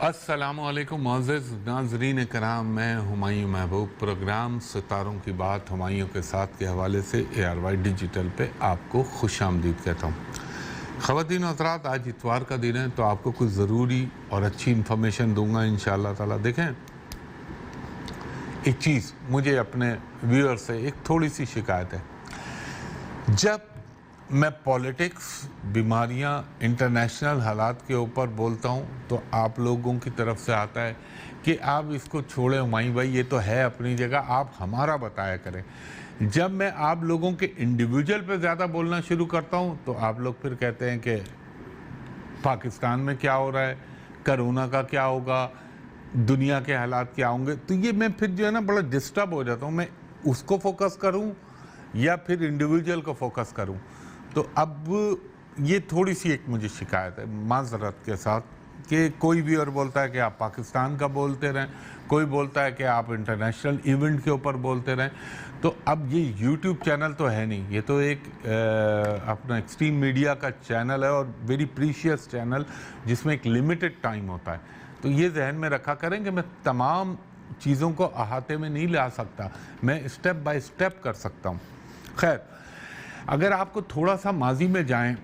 अस्सलाम वालेकुम मुअज़्ज़िज़ नाज़रीन कराम, मैं हुमायूं महबूब प्रोग्राम सितारों की बात हुमायूं के साथ के हवाले से ARY डिजिटल पे आपको खुशामदीद कहता हूँ। ख़वातीन और हज़रात, आज इतवार का दिन है तो आपको कुछ ज़रूरी और अच्छी इन्फॉर्मेशन दूंगा इंशाअल्लाह ताला। देखें, एक चीज़ मुझे अपने व्यूअर से एक थोड़ी सी शिकायत है। जब मैं पॉलिटिक्स, बीमारियां, इंटरनेशनल हालात के ऊपर बोलता हूं तो आप लोगों की तरफ से आता है कि आप इसको छोड़ें हुमायूं भाई, ये तो है अपनी जगह, आप हमारा बताया करें। जब मैं आप लोगों के इंडिविजुअल पे ज़्यादा बोलना शुरू करता हूं तो आप लोग फिर कहते हैं कि पाकिस्तान में क्या हो रहा है, कोरोना का क्या होगा, दुनिया के हालात क्या होंगे। तो ये मैं फिर जो है ना बड़ा डिस्टर्ब हो जाता हूँ। मैं उसको फोकस करूँ या फिर इंडिविजुअल को फोकस करूँ। तो अब ये थोड़ी सी एक मुझे शिकायत है माज़रत के साथ कि कोई भी और बोलता है कि आप पाकिस्तान का बोलते रहें, कोई बोलता है कि आप इंटरनेशनल इवेंट के ऊपर बोलते रहें। तो अब ये यूट्यूब चैनल तो है नहीं, ये तो एक अपना एक्सट्रीम मीडिया का चैनल है और वेरी प्रीशियस चैनल जिसमें एक लिमिटेड टाइम होता है। तो ये जहन में रखा करें कि मैं तमाम चीज़ों को अहाते में नहीं ला सकता, मैं स्टेप बाय स्टेप कर सकता हूँ। खैर, अगर आपको थोड़ा सा माजी में जाएं,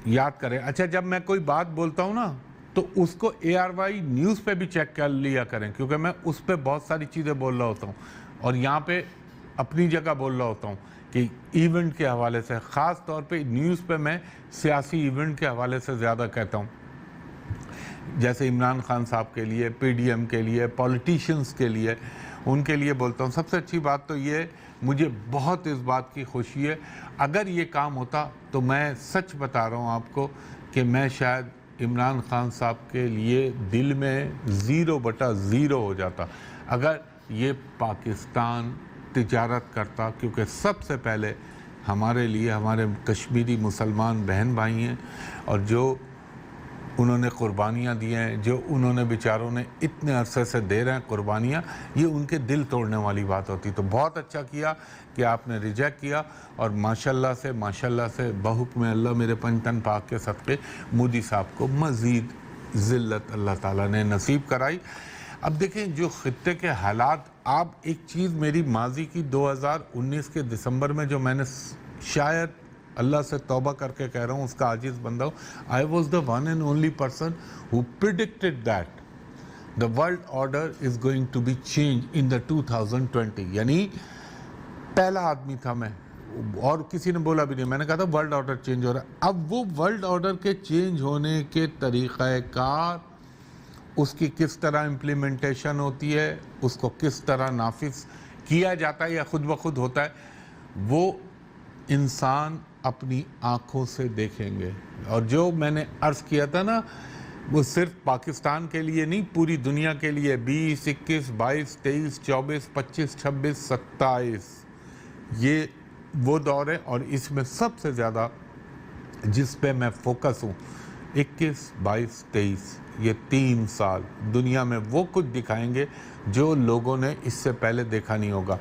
याद करें। अच्छा, जब मैं कोई बात बोलता हूं ना तो उसको ARY न्यूज़ पे भी चेक कर लिया करें, क्योंकि मैं उस पे बहुत सारी चीज़ें बोल रहा होता हूं और यहाँ पे अपनी जगह बोल रहा होता हूं कि इवेंट के हवाले से, ख़ास तौर पे न्यूज़ पे मैं सियासी इवेंट के हवाले से ज़्यादा कहता हूँ। जैसे इमरान खान साहब के लिए, PDM के लिए, पॉलिटिशियंस के लिए, उनके लिए बोलता हूँ। सबसे अच्छी बात तो ये, मुझे बहुत इस बात की खुशी है, अगर ये काम होता तो मैं सच बता रहा हूँ आपको कि मैं शायद इमरान खान साहब के लिए दिल में 0/0 हो जाता अगर ये पाकिस्तान तिजारत करता। क्योंकि सबसे पहले हमारे लिए हमारे कश्मीरी मुसलमान बहन भाई हैं और जो उन्होंने कुर्बानियाँ दी हैं, जो उन्होंने बेचारों ने इतने अरसे से दे रहे हैं कुर्बानियाँ, ये उनके दिल तोड़ने वाली बात होती। तो बहुत अच्छा किया कि आपने रिजेक्ट किया और माशाल्लाह से बहुक्म अल्लाह मेरे पंचतन पाक के सदक़े मोदी साहब को मज़ीद ज़िल्लत अल्लाह ताला ने नसीब कराई। अब देखें, जो ख़ित्ते के हालात, आप एक चीज़ मेरी माजी की 2019 के दिसंबर में जो मैंने शायद अल्लाह से तौबा करके कह रहा हूँ, उसका आजिज़ बंदा हूँ, I was the one and only person who predicted that the world order is going to be change in the 2020। यानी पहला आदमी था मैं, और किसी ने बोला भी नहीं, मैंने कहा था वर्ल्ड ऑर्डर चेंज हो रहा है। अब वो वर्ल्ड ऑर्डर के चेंज होने के तरीक़ाकार, उसकी किस तरह इम्प्लीमेंटेशन होती है, उसको किस तरह नाफिज किया जाता है या खुद ब खुद होता है, वो इंसान अपनी आँखों से देखेंगे। और जो मैंने अर्ज़ किया था ना, वो सिर्फ पाकिस्तान के लिए नहीं, पूरी दुनिया के लिए 20, 21, 22, 23, 24, 25, 26, 27 ये वो दौर है। और इसमें सबसे ज़्यादा जिस पे मैं फोकस हूँ, 21, 22, 23 ये 3 साल दुनिया में वो कुछ दिखाएंगे जो लोगों ने इससे पहले देखा नहीं होगा।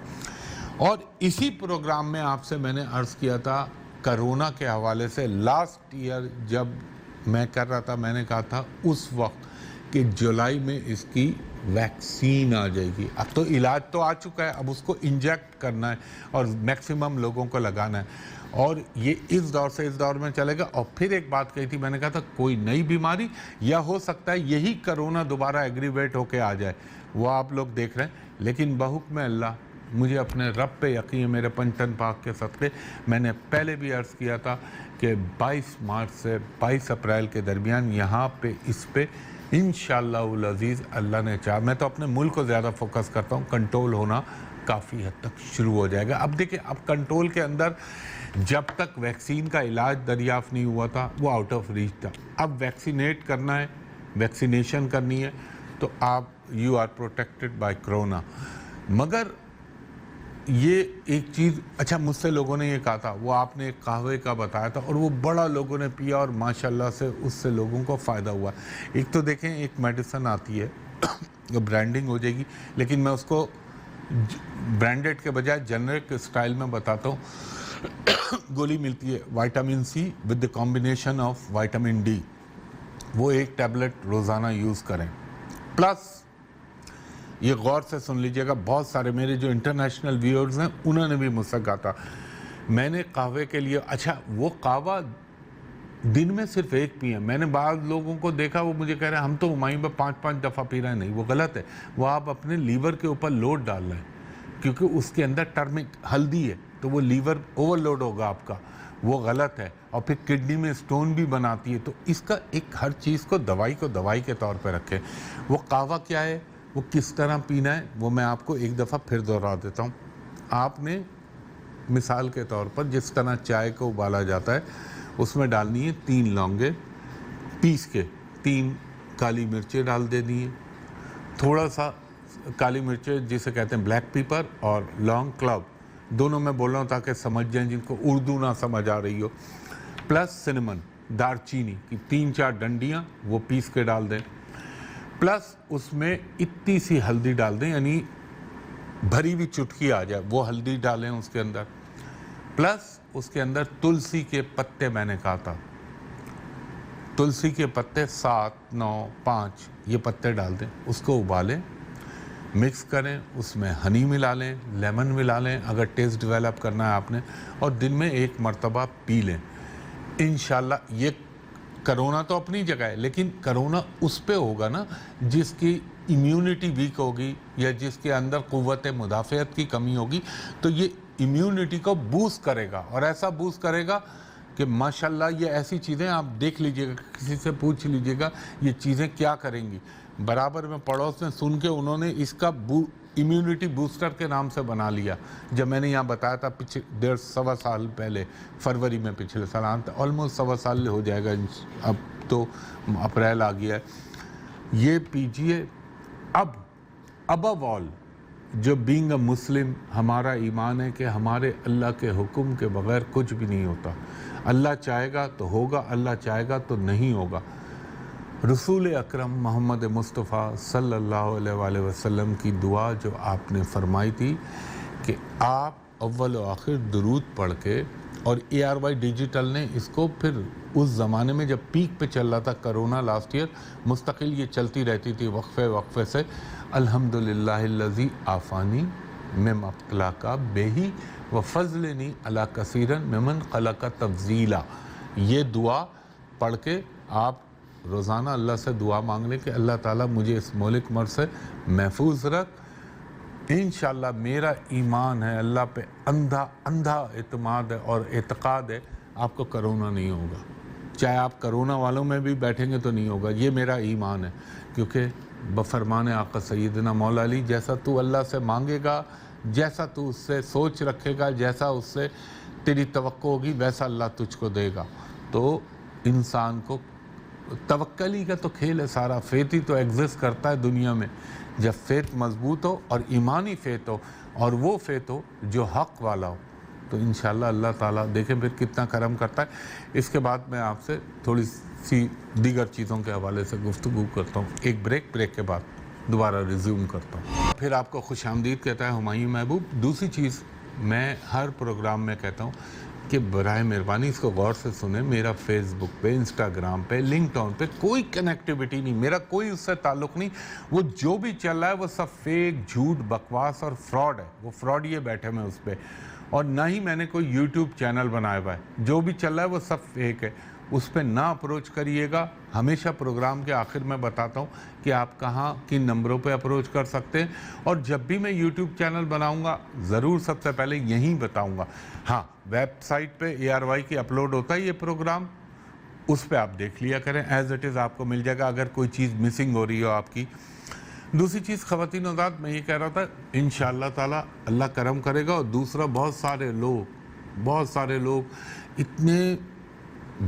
और इसी प्रोग्राम में आपसे मैंने अर्ज़ किया था कोरोना के हवाले से, लास्ट ईयर जब मैं कर रहा था, मैंने कहा था उस वक्त कि जुलाई में इसकी वैक्सीन आ जाएगी। अब तो इलाज तो आ चुका है, अब उसको इंजेक्ट करना है और मैक्सिमम लोगों को लगाना है और ये इस दौर से इस दौर में चलेगा। और फिर एक बात कही थी, मैंने कहा था कोई नई बीमारी या हो सकता है यही कोरोना दोबारा एग्रीवेट होके आ जाए, वो आप लोग देख रहे हैं। लेकिन बहुक्म अल्लाह, मुझे अपने रब पे यकीन है, मेरे पंचतन पाक के सदक़े। मैंने पहले भी अर्ज़ किया था कि 22 मार्च से 22 अप्रैल के दरमियान यहाँ पे इस पे इंशाअल्लाहुल अज़ीज़ अल्लाह ने चाहा, मैं तो अपने मुल्क को ज़्यादा फोकस करता हूँ, कंट्रोल होना काफ़ी हद तक शुरू हो जाएगा। अब देखिए, अब कंट्रोल के अंदर जब तक वैक्सीन का इलाज दरियाफ़्त नहीं हुआ था वो आउट ऑफ रीच था। अब वैक्सीनेट करना है, वैक्सीनेशन करनी है तो आप you are protected by corona. मगर ये एक चीज़, अच्छा मुझसे लोगों ने ये कहा था, वो आपने एक कहवे का बताया था और वो बड़ा लोगों ने पिया और माशाल्लाह से उससे लोगों को फ़ायदा हुआ। एक तो देखें, एक मेडिसिन आती है जो ब्रांडिंग हो जाएगी, लेकिन मैं उसको ब्रांडेड के बजाय जेनरिक स्टाइल में बताता हूँ। गोली मिलती है vitamin C with the combination of vitamin D, वो एक टैबलेट रोज़ाना यूज़ करें। प्लस ये गौर से सुन लीजिएगा, बहुत सारे मेरे जो इंटरनेशनल व्यूअर्स हैं उन्होंने भी मुझसे कहा था मैंने कहवे के लिए, अच्छा वो कहवा दिन में सिर्फ एक पिए। मैंने बाद लोगों को देखा वो मुझे कह रहे हैं हम तो हुमायूं में 5-5 दफ़ा पी रहे हैं। नहीं, वो गलत है। वो आप अपने लीवर के ऊपर लोड डाल रहे हैं, क्योंकि उसके अंदर टर्मिक हल्दी है, तो वो लीवर ओवरलोड होगा आपका, वो गलत है। और फिर किडनी में स्टोन भी बनाती है। तो इसका एक हर चीज़ को दवाई के तौर पर रखें। वो कहवा क्या है, वो किस तरह पीना है, वो मैं आपको एक दफ़ा फिर दोहरा देता हूँ। आपने मिसाल के तौर पर जिस तरह चाय को उबाला जाता है उसमें डालनी है 3 लौंगे पीस के, 3 काली मिर्चें डाल देनी है, थोड़ा सा काली मिर्चें जिसे कहते हैं ब्लैक पेपर, और लौंग क्लव, दोनों मैं बोल रहा हूँ ताकि समझ जाएं जिनको उर्दू ना समझ आ रही हो। प्लस सिनेमन, दारचीनी की 3-4 डंडियाँ वो पीस के डाल दें। प्लस उसमें इतनी सी हल्दी डाल दें, यानी भरी हुई चुटकी आ जाए वो हल्दी डालें उसके अंदर। प्लस उसके अंदर तुलसी के पत्ते, मैंने कहा था तुलसी के पत्ते 7, 9, 5 ये पत्ते डाल दें, उसको उबालें, मिक्स करें, उसमें हनी मिला लें, लेमन मिला लें अगर टेस्ट डेवलप करना है आपने, और दिन में 1 मरतबा पी लें। इंशाल्लाह ये करोना तो अपनी जगह है, लेकिन करोना उस पे होगा ना जिसकी इम्यूनिटी वीक होगी या जिसके अंदर क़ुव्वत मुदाफ़ियत की कमी होगी, तो ये इम्यूनिटी को बूस्ट करेगा, और ऐसा बूस्ट करेगा कि माशाल्लाह ये ऐसी चीज़ें आप देख लीजिएगा, किसी से पूछ लीजिएगा ये चीज़ें क्या करेंगी। बराबर में पड़ोस में सुन के उन्होंने इसका इम्यूनिटी बूस्टर के नाम से बना लिया। जब मैंने यहाँ बताया था पिछले 1.5-1.25 साल पहले, फरवरी में पिछले साल, ऑलमोस्ट 1.25 साल हो जाएगा, अब तो अप्रैल आ गया है। ये पीजिए। अब अबव ऑल जो बीइंग अ मुस्लिम हमारा ईमान है कि हमारे अल्लाह के हुक्म के बगैर कुछ भी नहीं होता। अल्लाह चाहेगा तो होगा, अल्लाह चाहेगा तो नहीं होगा। रसूल अकरम मोहम्मद मुस्तफ़ा सल्लल्लाहु अलैहि वसल्लम की दुआ जो आपने फरमाई थी कि आप अव्वल व आखिर दुरूद पढ़ के, और ARY डिजिटल ने इसको फिर उस ज़माने में जब पीक पे चल रहा था करोना लास्ट ईयर, मुस्तकिल ये चलती रहती थी वक्फे से, अल्हम्दुलिल्लाहिल्लज़ी आफ़ानी मिम अब्तला का बेही व फ़ज़लनी अला कसीरन मिमन खलक़ा तफ़ज़ीला। ये दुआ पढ़ के आप रोज़ाना अल्लाह से दुआ मांग लें कि अल्लाह ताला मुझे इस मौलिक मर्ज़ से महफूज रख। इंशाअल्लाह मेरा ईमान है, अल्लाह पे अंधा इत्माद है और एतक़ाद है, आपको करोना नहीं होगा। चाहे आप करोना वालों में भी बैठेंगे तो नहीं होगा, ये मेरा ईमान है। क्योंकि बफरमान आका सैयदना मौला अली, जैसा तू अल्लाह से मांगेगा, जैसा तू उससे सोच रखेगा, जैसा उससे तेरी तवक्को होगी, वैसा अल्लाह तुझको देगा। तो इंसान को तवक्कली का तो खेल है सारा, फेथ ही तो एग्जिस्ट करता है दुनिया में। जब फेथ मजबूत हो और ईमानी फेथ हो, और वो फेथ हो जो हक वाला हो, तो इंशाअल्लाह अल्लाह ताला देखें फिर कितना करम करता है। इसके बाद मैं आपसे थोड़ी सी दीगर चीज़ों के हवाले से गुफ्तगू करता हूँ। एक ब्रेक के बाद दोबारा रिज्यूम करता हूँ। फिर आपको खुशामदीद कहता है हुमायूं महबूब। दूसरी चीज़ मैं हर प्रोग्राम में कहता हूँ कि बराए मेहरबानी इसको गौर से सुने। मेरा फेसबुक पे, इंस्टाग्राम पे, लिंक्डइन पे कोई कनेक्टिविटी नहीं, मेरा कोई उससे ताल्लुक़ नहीं। वो जो भी चल रहा है वो सब फेक, झूठ, बकवास और फ्रॉड है। वो फ्रॉड ये बैठे मैं उस पर, और ना ही मैंने कोई यूट्यूब चैनल बनाया हुआ है। जो भी चल रहा है वो सब फेक है, उस पर ना अप्रोच करिएगा। हमेशा प्रोग्राम के आखिर में बताता हूँ कि आप कहाँ किन नंबरों पे अप्रोच कर सकते हैं, और जब भी मैं यूट्यूब चैनल बनाऊँगा ज़रूर सबसे पहले यहीं बताऊँगा। हाँ, वेबसाइट पे ARY की अपलोड होता है ये प्रोग्राम, उस पर आप देख लिया करें, एज़ इट इज़ आपको मिल जाएगा अगर कोई चीज़ मिसिंग हो रही हो आपकी। दूसरी चीज़ ख़वातीन और हज़रात, मैं ये कह रहा था इंशाअल्लाह ताला अल्लाह करम करेगा। और दूसरा, बहुत सारे लोग इतने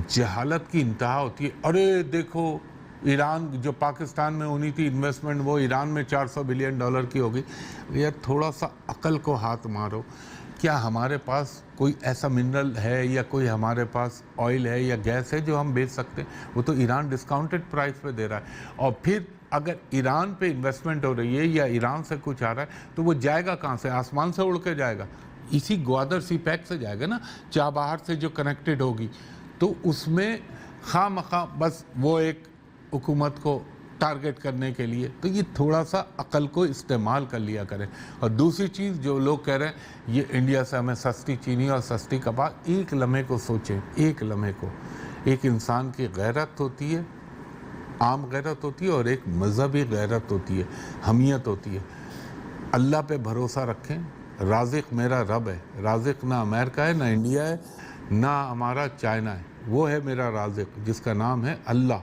जहालत की इंतहा होती है। अरे देखो ईरान जो पाकिस्तान में होनी थी इन्वेस्टमेंट, वो ईरान में $400 बिलियन की होगी। यार थोड़ा सा अकल को हाथ मारो। क्या हमारे पास कोई ऐसा मिनरल है या कोई हमारे पास ऑयल है या गैस है जो हम बेच सकते हैं? वो तो ईरान डिस्काउंटेड प्राइस पे दे रहा है। और फिर अगर ईरान पे इन्वेस्टमेंट हो रही है या ईरान से कुछ आ रहा है तो वो जाएगा कहाँ से? आसमान से उड़ के जाएगा? इसी ग्वादर सी पैक से जाएगा ना, चाबहार से जो कनेक्टेड होगी। तो उसमें खामखा बस वो एक हुकूमत को टारगेट करने के लिए। तो ये थोड़ा सा अकल को इस्तेमाल कर लिया करें। और दूसरी चीज़, जो लोग कह रहे हैं ये इंडिया से हमें सस्ती चीनी और सस्ती कपास, एक लम्हे को सोचें, एक लम्हे को। एक इंसान की गैरत होती है, आम गैरत होती है, और एक मजहबी गैरत होती है, हमियत होती है। अल्लाह पे भरोसा रखें, राज़िक मेरा रब है। राज़िक ना अमेरिका है, ना इंडिया है, ना हमारा चाइना है, वो है मेरा राज़िक, जिसका नाम है अल्लाह,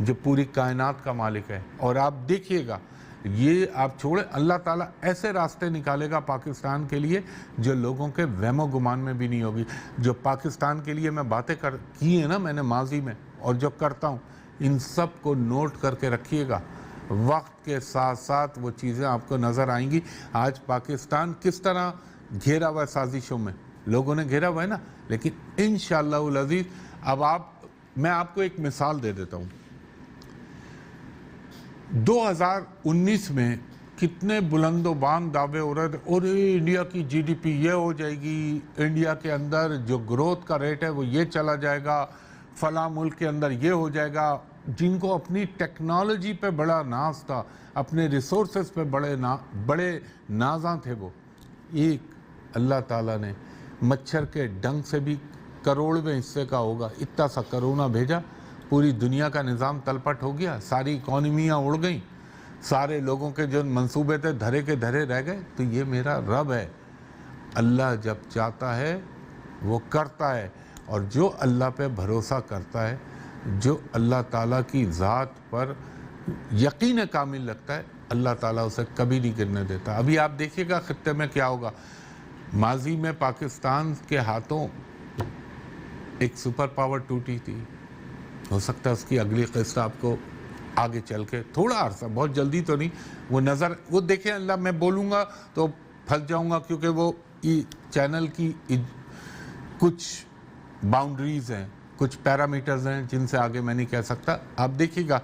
जो पूरी कायनात का मालिक है। और आप देखिएगा, ये आप छोड़े, अल्लाह ताला ऐसे रास्ते निकालेगा पाकिस्तान के लिए जो लोगों के वहमो गुमान में भी नहीं होगी। जो पाकिस्तान के लिए मैं बातें की हैं ना मैंने माजी में, और जो करता हूँ, इन सब को नोट करके रखिएगा। वक्त के साथ साथ वो चीज़ें आपको नज़र आएंगी। आज पाकिस्तान किस तरह घेरा हुआ है साजिशों में, लोगों ने घेरा हुआ है ना, लेकिन इंशाअल्लाह अज़ीज़ अब मैं आपको एक मिसाल दे देता हूँ। 2019 में कितने बुलंदोबान दावे हो रहे थे, और इंडिया की जीडीपी ये हो जाएगी, इंडिया के अंदर जो ग्रोथ का रेट है वो ये चला जाएगा, फला मुल्क के अंदर ये हो जाएगा। जिनको अपनी टेक्नोलॉजी पे बड़ा नाज था, अपने रिसोर्सेज पे बड़े नाज़ा थे, वो एक अल्लाह ताला ने मच्छर के डंक से भी करोड़वें हिस्से का होगा, इतना सा कोरोना भेजा, पूरी दुनिया का निज़ाम तलपट हो गया, सारी इकॉनमियाँ उड़ गई, सारे लोगों के जो मंसूबे थे धरे के धरे रह गए। तो ये मेरा रब है, अल्लाह जब चाहता है वो करता है। और जो अल्लाह पे भरोसा करता है, जो अल्लाह ताला की ज़ात पर यकीन कामिल लगता है, अल्लाह ताला उसे कभी नहीं गिरने देता। अभी आप देखिएगा खित्ते में क्या होगा। माजी में पाकिस्तान के हाथों एक सुपर पावर टूटी थी, हो सकता है उसकी अगली किस्त आपको आगे चल के, थोड़ा अरसा, बहुत जल्दी तो नहीं, वो देखें। अल्लाह, मैं बोलूँगा तो फंस जाऊँगा, क्योंकि वो चैनल की कुछ बाउंड्रीज़ हैं, कुछ पैरामीटर्स हैं जिनसे आगे मैं नहीं कह सकता। आप देखिएगा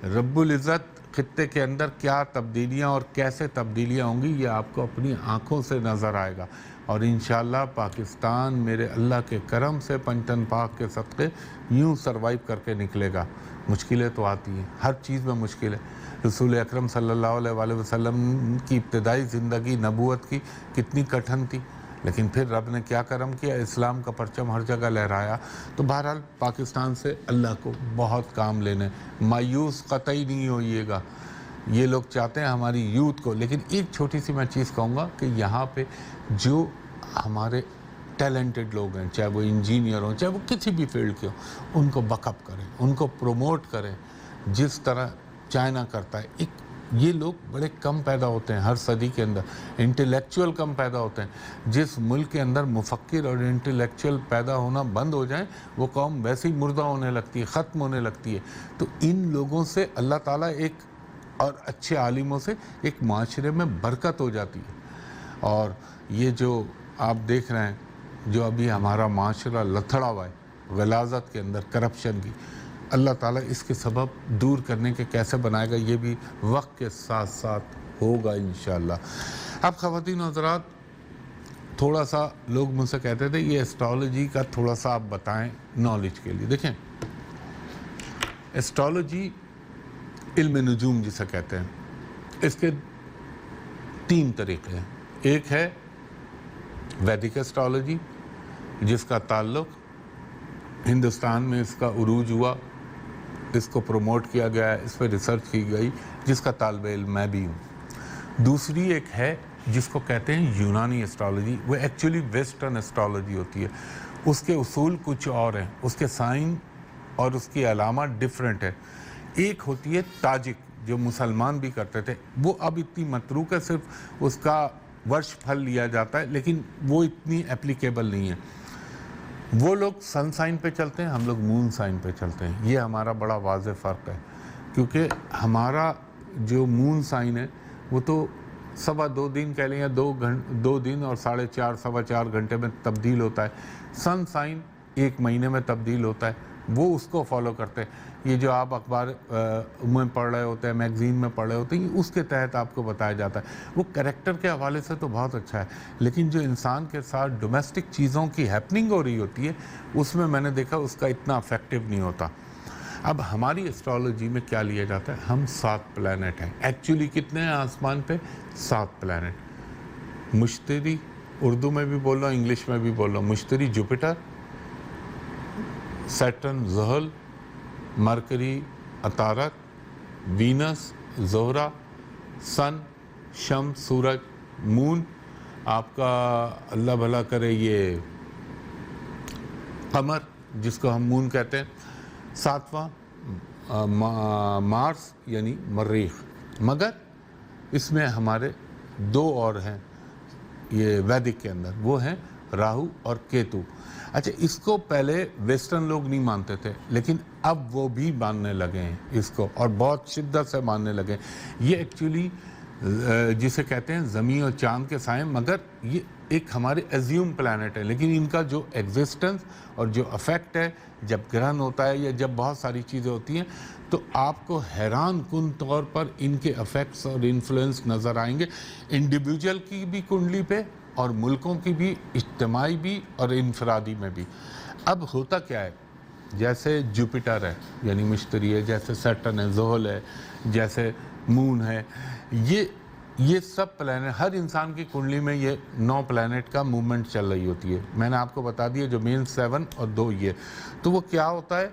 रब्बुल इज़्ज़त खित्ते के अंदर क्या तब्दीलियाँ और कैसे तब्दीलियाँ होंगी, ये आपको अपनी आँखों से नज़र आएगा। और इंशाअल्लाह पाकिस्तान मेरे अल्लाह के करम से पंचतन पाक के सदक़े यूँ सरवाइव करके निकलेगा। मुश्किलें तो आती हैं, हर चीज़ में मुश्किल है। रसूल अकरम सल्लल्लाहु अलैहि वसल्लम की इब्तिदाई ज़िंदगी नबूवत की कितनी कठिन थी, लेकिन फिर रब ने क्या करम किया, इस्लाम का परचम हर जगह लहराया। तो बहरहाल पाकिस्तान से अल्लाह को बहुत काम लेने, मायूस कतई नहीं होइएगा। ये लोग चाहते हैं हमारी यूथ को, लेकिन एक छोटी सी मैं चीज़ कहूँगा कि यहाँ पे जो हमारे टैलेंटेड लोग हैं, चाहे वो इंजीनियर हों, चाहे वो किसी भी फील्ड के हों, उनको बकअप करें, उनको प्रमोट करें, जिस तरह चाइना करता है। ये लोग बड़े कम पैदा होते हैं हर सदी के अंदर, इंटेलेक्चुअल कम पैदा होते हैं। जिस मुल्क के अंदर मुफक्किर और इंटेलेक्चुअल पैदा होना बंद हो जाए, वो कौम वैसे ही मुर्दा होने लगती है, ख़त्म होने लगती है। तो इन लोगों से अल्लाह ताला और अच्छे आलिमों से एक माशरे में बरकत हो जाती है। और ये जो आप देख रहे हैं, जो अभी हमारा माशरा लथड़ा हुआ है गलाज़त के अंदर, करप्शन की, अल्लाह ताला इसके सबब दूर करने के कैसे बनाएगा, ये भी वक्त के साथ साथ होगा इंशाअल्लाह। अब ख़वातीन और हज़रात, थोड़ा सा लोग मुझसे कहते थे ये एस्ट्रोलॉजी का थोड़ा सा आप बताएं नॉलेज के लिए। देखें, एस्ट्रोलॉजी इल्म नुजूम जिसे कहते हैं, इसके 3 तरीक़े हैं। एक है वैदिक एस्ट्रोलॉजी, जिसका ताल्लुक़ हिंदुस्तान में इसका उरूज हुआ, इसको प्रमोट किया गया है, इस पर रिसर्च की गई, जिसका तालिब इल्म मैं भी हूँ। दूसरी एक है जिसको कहते हैं यूनानी एस्ट्रोलॉजी, वो एक्चुअली वेस्टर्न एस्ट्रोलॉजी होती है। उसके उसूल कुछ और हैं, उसके साइन और उसकी अलामत डिफरेंट है। एक होती है ताजिक, जो मुसलमान भी करते थे, वो अब इतनी मतरूक है, सिर्फ उसका वर्ष फल लिया जाता है, लेकिन वो इतनी एप्लीकेबल नहीं है। वो लोग सन साइन पे चलते हैं, हम लोग मून साइन पे चलते हैं। ये हमारा बड़ा वाज़ेह फ़र्क है, क्योंकि हमारा जो मून साइन है वो तो 2.25 दिन कह लें, या 2 दिन और 4.5 4.25 घंटे में तब्दील होता है। सन साइन 1 महीने में तब्दील होता है, वो उसको फॉलो करते हैं। ये जो आप अखबार में पढ़ रहे होते हैं, मैगज़ीन में पढ़ रहे होते हैं, उसके तहत आपको बताया जाता है। वो कैरेक्टर के हवाले से तो बहुत अच्छा है, लेकिन जो इंसान के साथ डोमेस्टिक चीज़ों की हैपनिंग हो रही होती है, उसमें मैंने देखा उसका इतना अफेक्टिव नहीं होता। اب ہماری اسٹرالوجی میں کیا لیا جاتا ہے؟ ہم 7 پلانٹ ہیں. ایکچولی کتنے ہیں آسمان پہ؟ 7 پلانٹ. مشتری، اردو میں بھی بول رہا ہوں، انگلش میں بھی بول رہا ہوں. مشتری جوپیٹر، سیٹرن زحل، مرکری عطارد، وینس زہرہ، سن شمس سورج، مون آپ کا اللہ بھلا کرے یہ قمر جس کو ہم مون کہتے ہیں، 7واں مارس یعنی مریخ. مگر اس میں ہمارے 2 اور ہیں یہ ویدک کے اندر، وہ ہیں راہو اور کیتو. اچھا، اس کو پہلے ویسٹرن لوگ نہیں مانتے تھے، لیکن اب وہ بھی ماننے لگے ہیں اس کو، اور بہت شدت سے ماننے لگے. یہ ایکچولی جسے کہتے ہیں زمین اور چاند کے سائے، مگر یہ ایک ہمارے ایزیوم پلانٹ ہے، لیکن ان کا جو ایگزسٹنس اور جو افیکٹ ہے جب گرہن ہوتا ہے یا جب بہت ساری چیزیں ہوتی ہیں تو آپ کو حیران کن طور پر ان کے افیکٹس اور انفلوئنس نظر آئیں گے، انڈیویجول کی بھی کنڈلی پہ اور ملکوں کی بھی، اجتماعی بھی اور انفرادی میں بھی. اب ہوتا کیا ہے، جیسے جوپیٹر ہے یعنی مشتری ہے، جیسے سیٹرن ہے، زحل ہے، جیسے مون ہے، یہ سب پلانٹ ہر انسان کی کنڈلی میں یہ 9 پلانٹ کا موومنٹ چل رہی ہوتی ہے. میں نے آپ کو بتا دیا جو مین 7 اور 2 یہ. تو وہ کیا ہوتا ہے،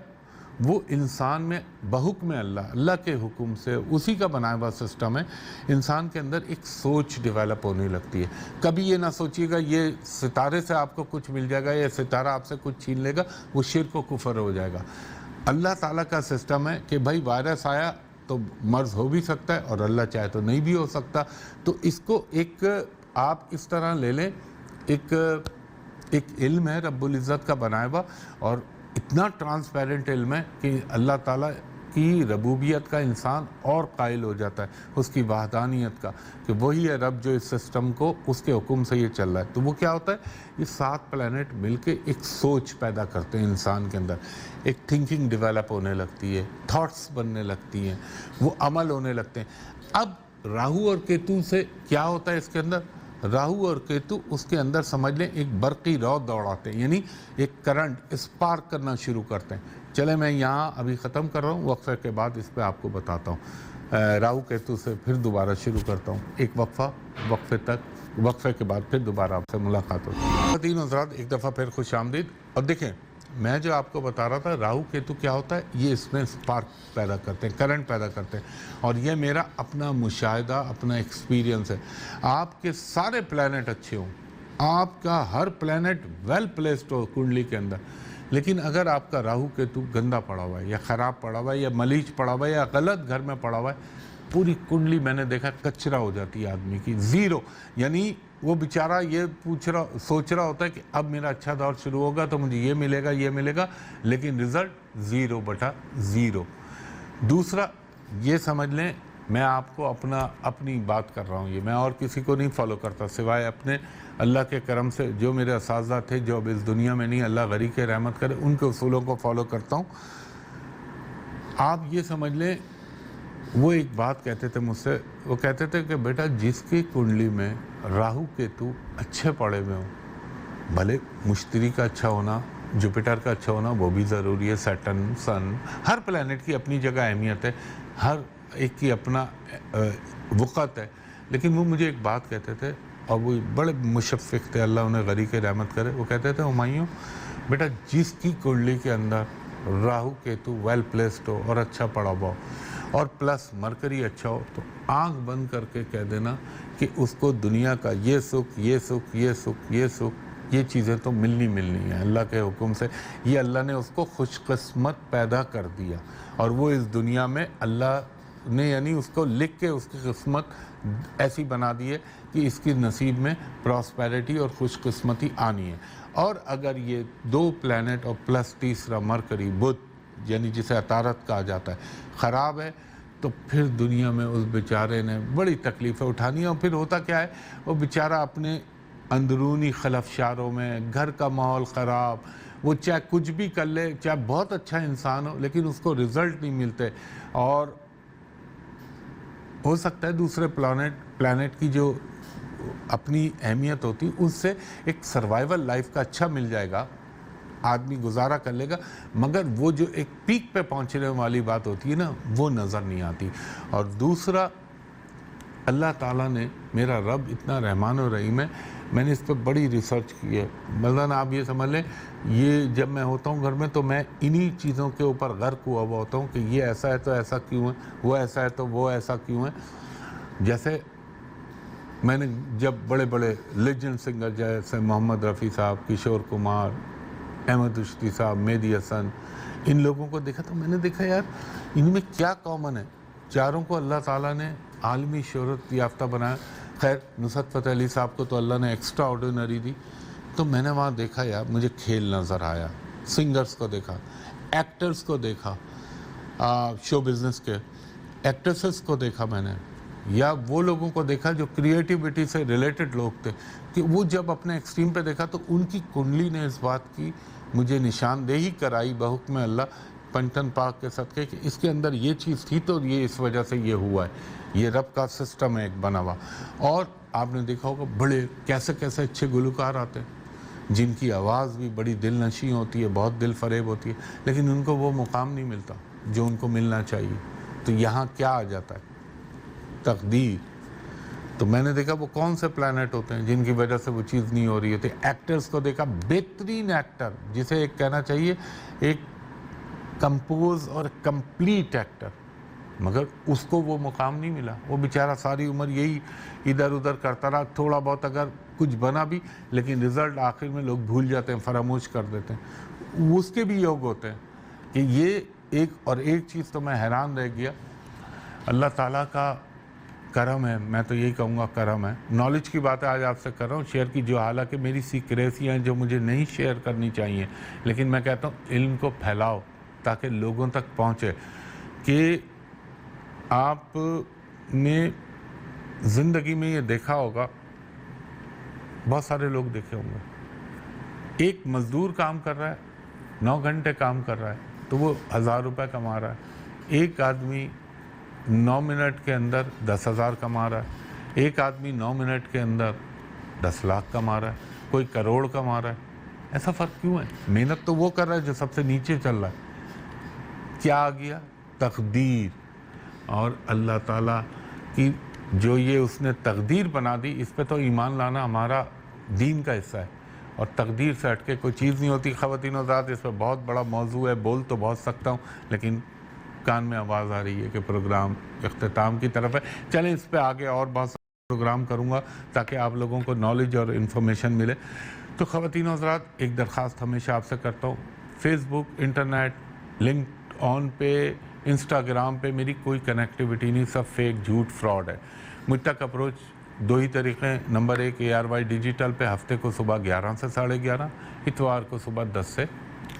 وہ انسان میں بحکم اللہ کے حکم سے اسی کا بنایا ہوا سسٹم ہے. انسان کے اندر ایک سوچ ڈیولپ ہونے لگتی ہے. کبھی یہ نہ سوچیے گا یہ ستارے سے آپ کو کچھ مل جائے گا یا ستارہ آپ سے کچھ چھین لے گا، وہ شرک و کفر ہو جائے گا. اللہ تعالیٰ کا سسٹم ہے کہ بھائی وائرس آیا تو مرض ہو بھی سکتا ہے اور اللہ چاہے تو نہیں بھی ہو سکتا. تو اس کو ایک آپ اس طرح لے لیں، ایک علم ہے رب العزت کا بنایا ہوا، اور اتنا ٹرانسپیرنٹ علم ہے کہ اللہ تعالیٰ کی ربوبیت کا انسان اور قائل ہو جاتا ہے، اس کی وحدانیت کا، کہ وہی ہے رب جو اس سسٹم کو اس کے حکم سے یہ چل رہا ہے. تو وہ کیا ہوتا ہے، یہ 7 پلانٹ مل کے ایک سوچ پیدا کرتے ہیں انسان کے اندر، ایک تھنکنگ ڈیولپ ہونے لگتی ہے، تھاٹس بننے لگتی ہیں، وہ عمل ہونے لگتے ہیں. اب راہو اور کیتو سے کیا ہوتا ہے اس کے اندر، راہو اور کیتو اس کے اندر سمجھ لیں ایک برقی رو دوڑاتے ہیں، یعنی ایک کرنٹ اسپارک کرنا شروع کرتے ہیں. چلے میں یہاں ابھی ختم کر رہا ہوں، وقفے کے بعد اس پہ آپ کو بتاتا ہوں. راہو کیتو سے پھر دوبارہ شروع کرتا ہوں، ایک وقفے کے بعد پھر دوبارہ آپ سے ملاقات ہوتی ہے. تین حضرات ایک دفعہ پھر خوش آمدید. اور دیکھیں میں جو آپ کو بتا رہا تھا راہو کیتو کیا ہوتا ہے، یہ اس میں سپارک پیدا کرتے ہیں، کرنٹ پیدا کرتے ہیں، اور یہ میرا اپنا مشاہدہ، اپنا ایکسپیرینس ہے. آپ کے سارے پلانٹ اچھے ہوں، آپ کا ہر پلانٹ ویل پلیسڈ ہو کنڈلی کے اندر، لیکن اگر آپ کا راہو کیتو گندا پڑا ہوا ہے یا خراب پڑا ہوا ہے یا ملیچ پڑا ہوا ہے یا غلط گھر میں پڑا ہوا ہے، پوری کنڈلی میں نے دیکھا کچرا ہو جاتی ہے آدمی کی، زیرو. یعنی وہ بیچارہ یہ سوچ رہا ہوتا ہے کہ اب میرا اچھا دور شروع ہوگا تو مجھے یہ ملے گا، لیکن رزلٹ 0/0. دوسرا یہ سمجھ لیں، میں آپ کو اپنی بات کر رہا ہوں، یہ میں اور کسی کو نہیں فالو کرتا سوائے اپنے اللہ کے کرم سے. جو میرے اساتذہ تھے جو اب اس دنیا میں نہیں، اللہ غریق رحمت کرے، ان کے اصولوں کو فالو کرتا ہوں. آپ یہ سمجھ لیں، وہ ایک بات کہتے تھے مجھ سے، وہ کہتے تھے کہ بیٹا جس کی کنڈلی میں راہو کیتو اچھے پڑے ہوئے ہوں، بھلے مشتری کا اچھا ہونا، جوپیٹر کا اچھا ہونا وہ بھی ضروری ہے، سیٹرن، سن، ہر پلانٹ کی اپنی جگہ اہمیت ہے، ہر ایک کی اپنا وقت ہے. لیکن وہ مجھے ایک بات کہتے تھے، اور وہ بڑے مشفق تھے، اللہ انہیں غریق رحمت کرے. وہ کہتے تھے ہمایوں بیٹا جس کی کنڈلی کے اندر راہو کیتو ویل پلیسڈ ہو اور اچھا پڑا ہوا ہو اور پلس مرکری اچھا ہو، تو آنکھ بند کر کے کہہ دینا کہ اس کو دنیا کا یہ سکھ، یہ چیزیں تو ملنی ہیں اللہ کے حکم سے. یہ اللہ نے اس کو خوش قسمت پیدا کر دیا، اور وہ اس دنیا میں اللہ نے یعنی اس کو لکھ کے اس کی قسمت ایسی بنا دی ہے کہ اس کی نصیب میں پراسپیرٹی اور خوش قسمتی آنی ہے. اور اگر یہ 2 پلانٹ اور پلس تیسرا مرکری بدھ یعنی جسے عطارد کہا جاتا ہے خراب ہے، تو پھر دنیا میں اس بیچارے نے بڑی تکلیفیں اٹھانی ہیں. اور پھر ہوتا کیا ہے، وہ بیچارہ اپنے اندرونی خلفشاروں میں، گھر کا ماحول خراب، وہ چاہے کچھ بھی کر لے، چاہے بہت اچھا انسان ہو، لیکن اس کو رزلٹ نہیں ملتے. اور ہو سکتا ہے دوسرے پلانٹ کی جو اپنی اہمیت ہوتی اس سے ایک سروائیول لائف کا اچھا مل جائے گا، آدمی گزارا کر لے گا، مگر وہ جو ایک پیک پہ پہنچنے والی بات ہوتی ہے نا وہ نظر نہیں آتی۔ اور دوسرا، اللہ تعالیٰ نے، میرا رب اتنا رحمان و رحیم ہے، میں نے اس پہ بڑی ریسرچ کی ہے۔ مثلاً آپ یہ سمجھ لیں، یہ جب میں ہوتا ہوں گھر میں تو میں انہی چیزوں کے اوپر غرق ہوا ہوتا ہوں کہ یہ ایسا ہے تو ایسا کیوں ہے، وہ ایسا ہے تو وہ ایسا کیوں ہے۔ جیسے میں نے جب بڑے بڑے لیجنڈ سنگر جیسے محمد رفیع صاحب، کشور کمار، احمد رشدی صاحب، مہدی حسن، ان لوگوں کو دیکھا تو میں نے دیکھا یار ان میں کیا کامن ہے، چاروں کو اللہ تعالیٰ نے عالمی شہرت یافتہ بنایا۔ خیر نصرت فتح علی صاحب کو تو اللہ نے ایکسٹرا آرڈینری دی۔ تو میں نے وہاں دیکھا یار، مجھے کھیل نظر آیا، سنگرز کو دیکھا، ایکٹرز کو دیکھا، شو بزنس کے ایکٹریسز کو دیکھا میں نے، یا وہ لوگوں کو دیکھا جو کریٹیوٹی سے ریلیٹڈ لوگ تھے، کہ وہ جب اپنے ایکسٹریم پہ دیکھا تو ان کی کنڈلی نے اس بات کی مجھے نشاندہی کرائی بحکم اللہ پنٹن پاک کے صدقے کہ اس کے اندر یہ چیز تھی تو یہ اس وجہ سے یہ ہوا ہے، یہ رب کا سسٹم ہے ایک بنا ہوا۔ اور آپ نے دیکھا ہوگا بڑے کیسے کیسے اچھے گلوکار آتے ہیں جن کی آواز بھی بڑی دل نشیں ہوتی ہے، بہت دل فریب ہوتی ہے، لیکن ان کو وہ مقام نہیں ملتا جو ان کو ملنا چاہیے۔ تو یہاں کیا آ جاتا ہے؟ تقدیر۔ تو میں نے دیکھا وہ کون سے پلانٹ ہوتے ہیں جن کی وجہ سے وہ چیز نہیں ہو رہی ہوتی۔ ایکٹرز کو دیکھا، بہترین ایکٹر جسے ایک کہنا چاہیے ایک کمپوز اور کمپلیٹ ایکٹر، مگر اس کو وہ مقام نہیں ملا۔ وہ بیچارہ ساری عمر یہی ادھر ادھر کرتا رہا، تھوڑا بہت اگر کچھ بنا بھی، لیکن رزلٹ آخر میں لوگ بھول جاتے ہیں، فراموش کر دیتے ہیں۔ اس کے بھی یوگ ہوتے ہیں کہ یہ ایک اور ایک چیز تو میں حیران رہ گیا، اللہ تعالیٰ کا کرم ہے، میں تو یہی کہوں گا کرم ہے۔ نالج کی باتیں آج آپ سے کر رہا ہوں شیئر کی، جو حالانکہ میری سیکریسیاں ہیں جو مجھے نہیں شیئر کرنی چاہیے، لیکن میں کہتا ہوں علم کو پھیلاؤ تاکہ لوگوں تک پہنچے۔ کہ آپ نے زندگی میں یہ دیکھا ہوگا، بہت سارے لوگ دیکھے ہوں گے، ایک مزدور کام کر رہا ہے، 9 گھنٹے کام کر رہا ہے تو وہ 1000 روپے کما رہا ہے۔ ایک آدمی 9 منٹ کے اندر 10,000 کما رہا ہے، ایک آدمی 9 منٹ کے اندر 10 لاکھ کما رہا ہے، کوئی کروڑ کما رہا ہے۔ ایسا فرق کیوں ہے؟ محنت تو وہ کر رہا ہے جو سب سے نیچے چل رہا ہے۔ کیا آ گیا؟ تقدیر۔ اور اللہ تعالیٰ کی جو یہ اس نے تقدیر بنا دی، اس پہ تو ایمان لانا ہمارا دین کا حصہ ہے، اور تقدیر سے ہٹ کے کوئی چیز نہیں ہوتی۔ خواتین و حضرات، اس پہ بہت بڑا موضوع ہے، بول تو بہت سکتا ہوں، لیکن کان میں آواز آ رہی ہے کہ پروگرام اختتام کی طرف ہے۔ چلیں اس پہ آگے اور بہت سارے پروگرام کروں گا تاکہ آپ لوگوں کو نالج اور انفارمیشن ملے۔ تو خواتین و حضرات، ایک درخواست ہمیشہ آپ سے کرتا ہوں، فیس بک، انٹرنیٹ، لنکڈ آن پہ، انسٹاگرام پہ میری کوئی کنیکٹیوٹی نہیں، سب فیک، جھوٹ، فراڈ ہے۔ مجھ تک اپروچ 2 ہی طریقے ہیں۔ نمبر 1 ARY ڈیجیٹل پہ ہفتے کو صبح 11 سے 11:30، اتوار کو صبح 10 سے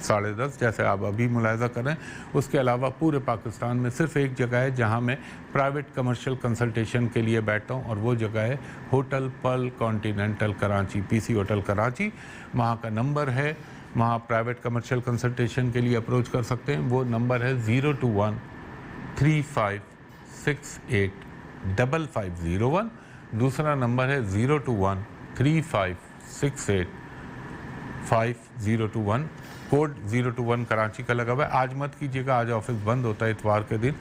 10:30، جیسے آپ ابھی ملاحظہ کریں۔ اس کے علاوہ پورے پاکستان میں صرف ایک جگہ ہے جہاں میں پرائیویٹ کمرشل کنسلٹیشن کے لیے بیٹھتا ہوں، اور وہ جگہ ہے hotel pearl continental Karachi, PC hotel Karachi. وہاں کا نمبر ہے، وہاں پرائیویٹ کمرشل کنسلٹیشن کے لیے اپروچ کر سکتے ہیں۔ وہ نمبر ہے 021-3568-5501۔ دوسرا نمبر ہے 021-3568-5021، کوڈ 021 کراچی کا لگا ہوا ہے۔ آج مت کیجیے گا، آج آفس بند ہوتا ہے اتوار کے دن،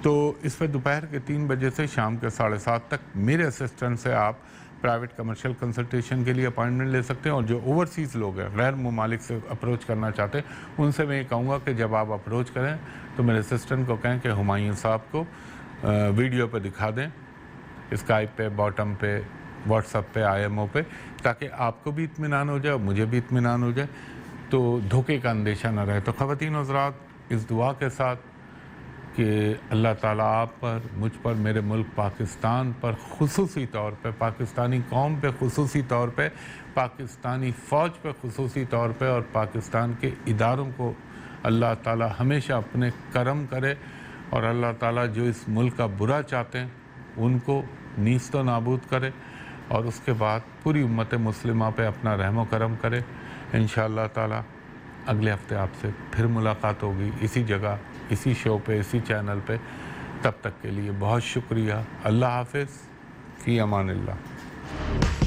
تو اس پہ دوپہر کے 3 بجے سے شام کے 7:30 تک میرے اسسٹنٹ سے آپ پرائیویٹ کمرشل کنسلٹیشن کے لیے اپائنٹمنٹ لے سکتے ہیں۔ اور جو اوورسیز لوگ ہیں، غیر ممالک سے اپروچ کرنا چاہتے ہیں، ان سے میں یہ کہوں گا کہ جب آپ اپروچ کریں تو میرے اسسٹنٹ کو کہیں کہ ہمایوں صاحب کو ویڈیو پہ دکھا دیں، اسکائپ پہ، باٹم پہ، واٹس ایپ پہ، IMO پہ، تاکہ آپ کو بھی اطمینان ہو جائے اور مجھے بھی اطمینان ہو جائے، تو دھوکے کا اندیشہ نہ رہے۔ تو خواتین و حضرات، اس دعا کے ساتھ کہ اللہ تعالیٰ آپ پر، مجھ پر، میرے ملک پاکستان پر خصوصی طور پہ، پاکستانی قوم پہ خصوصی طور پہ، پاکستانی فوج پہ خصوصی طور پہ، اور پاکستان کے اداروں کو اللہ تعالیٰ ہمیشہ اپنے کرم کرے، اور اللہ تعالیٰ جو اس ملک کا برا چاہتے ہیں ان کو نیست و نابود کرے، اور اس کے بعد پوری امت مسلمہ پہ اپنا رحم و کرم کرے۔ انشاءاللہ تعالیٰ اگلے ہفتے آپ سے پھر ملاقات ہوگی، اسی جگہ، اسی شو پہ، اسی چینل پہ۔ تب تک کے لیے بہت شکریہ۔ اللہ حافظ، فی امان اللہ۔